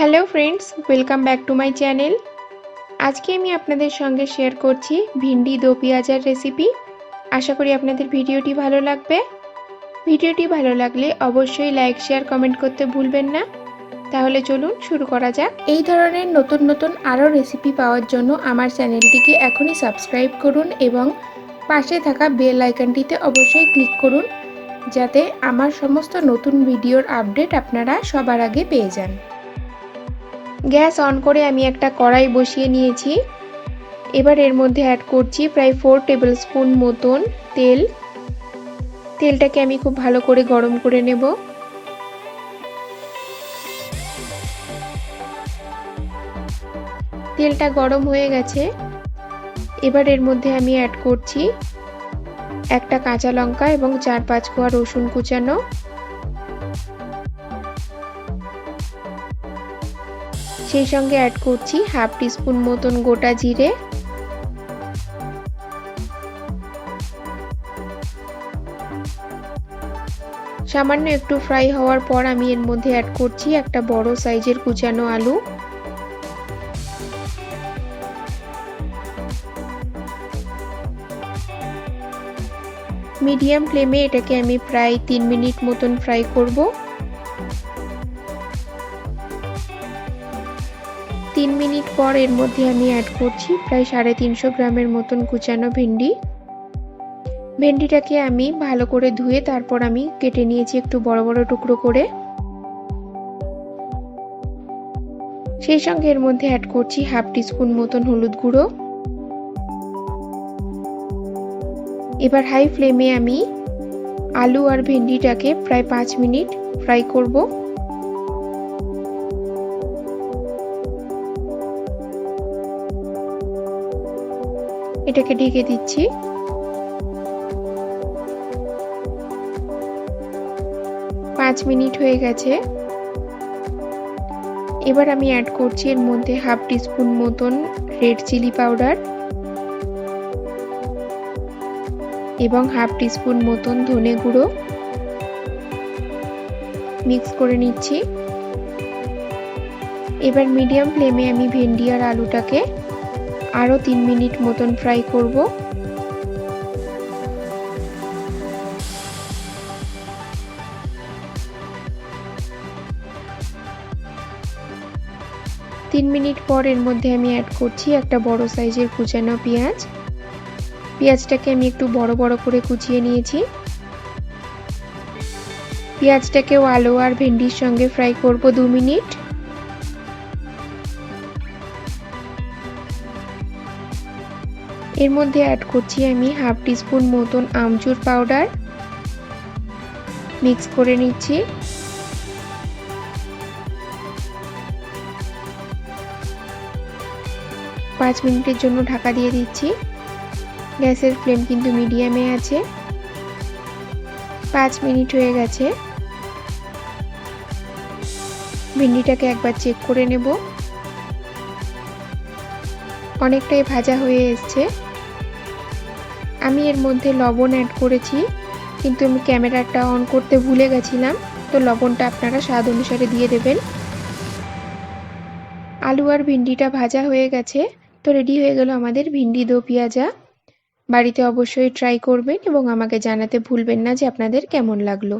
Hello friends, welcome back to my channel. আজকে আমি আপনাদের সঙ্গে শেয়ার করছি ভিন্ডি দো পেঁয়াজার রেসিপি। আশা করি আপনাদের ভিডিওটি ভালো লাগবে। ভিডিওটি ভালো লাগলে অবশ্যই লাইক, শেয়ার, কমেন্ট করতে ভুলবেন না। তাহলে চলুন শুরু করা যাক। এই ধরনের নতুন নতুন আরও রেসিপি পাওয়ার জন্য আমার চ্যানেলটিকে এখনই সাবস্ক্রাইব করুন এবং পাশে থাকা বেল আইকনটিতে অবশ্যই ক্লিক করুন, যাতে আমার সমস্ত নতুন ভিডিওর আপডেট আপনারা সবার আগে পেয়ে যান। গ্যাস অন করে আমি একটা কড়াই বসিয়ে নিয়েছি। এবার এর মধ্যে অ্যাড করছি প্রায় 4 টেবিলস্পুন মতন তেল। তেলটাকে আমি খুব ভালো করে গরম করে নেব। তেলটা গরম হয়ে গেছে। এবার এর মধ্যে আমি অ্যাড করছি একটা কাঁচা লঙ্কা এবং 4-5 কোয়া রসুন কুচানো। সেই সঙ্গে অ্যাড করছি হাফ টিস্পুন মতন গোটা জিরে, সামান্য একটু ফ্রাই হওয়ার পর আমি এর মধ্যে অ্যাড করছি একটা বড় সাইজের কুচানো আলু। মিডিয়াম ফ্লেমে এটাকে আমি প্রায় 3 মিনিট মতন ফ্রাই করব। 3 মিনিট পর এর মধ্যে আমি অ্যাড করছি প্রায় 350 গ্রামের মতন কুচানো ভেন্ডি। ভেন্ডিটাকে আমি ভালো করে ধুয়ে তারপর আমি কেটে নিয়েছি একটু বড় বড় টুকরো করে। সেই সঙ্গে এর মধ্যে অ্যাড করছি হাফ টিস্পুন মতন হলুদ গুঁড়ো। এবার হাই ফ্লেমে আমি আলু আর ভেন্ডিটাকে প্রায় 5 মিনিট ফ্রাই করব। এটাকে ঢেকে দিচ্ছি। 5 মিনিট হয়ে গেছে। এবার আমি অ্যাড করছি এর মধ্যে হাফ টিস্পুন মতন রেড চিলি পাউডার এবং হাফ টিস্পুন মতন ধনে গুঁড়ো। মিক্স করে নিচ্ছি। এবার মিডিয়াম ফ্লেমে আমি ভেন্ডি আর আলুটাকে আরও 3 মিনিট মতন ফ্রাই করব। তিন মিনিট পর এর মধ্যে আমি অ্যাড করছি একটা বড় সাইজের কুচানো পেঁয়াজ। পেঁয়াজটাকে আমি একটু বড় বড় করে কুচিয়ে নিয়েছি। পেঁয়াজটাকেও আলু আর ভেন্ডির সঙ্গে ফ্রাই করব 2 মিনিট। এর মধ্যে অ্যাড করছি আমি হাফ টিস্পুন মতন আমচুর পাউডার। মিক্স করে নিচ্ছি। পাঁচ মিনিটের জন্য ঢাকা দিয়ে দিচ্ছি। গ্যাসের ফ্লেম কিন্তু মিডিয়ামে আছে। 5 মিনিট হয়ে গেছে। ভেন্ডিটাকে একবার চেক করে নেব। অনেকটাই ভাজা হয়ে এসছে। আমি এর মধ্যে লবণ অ্যাড করেছি, কিন্তু আমি ক্যামেরাটা অন করতে ভুলে গেছিলাম, তো লবণটা আপনারা স্বাদ অনুসারে দিয়ে দেবেন। আলু আর ভিন্ডিটা ভাজা হয়ে গেছে, তো রেডি হয়ে গেল আমাদের ভিন্ডি দো পেঁয়াজা। বাড়িতে অবশ্যই ট্রাই করবেন এবং আমাকে জানাতে ভুলবেন না যে আপনাদের কেমন লাগলো।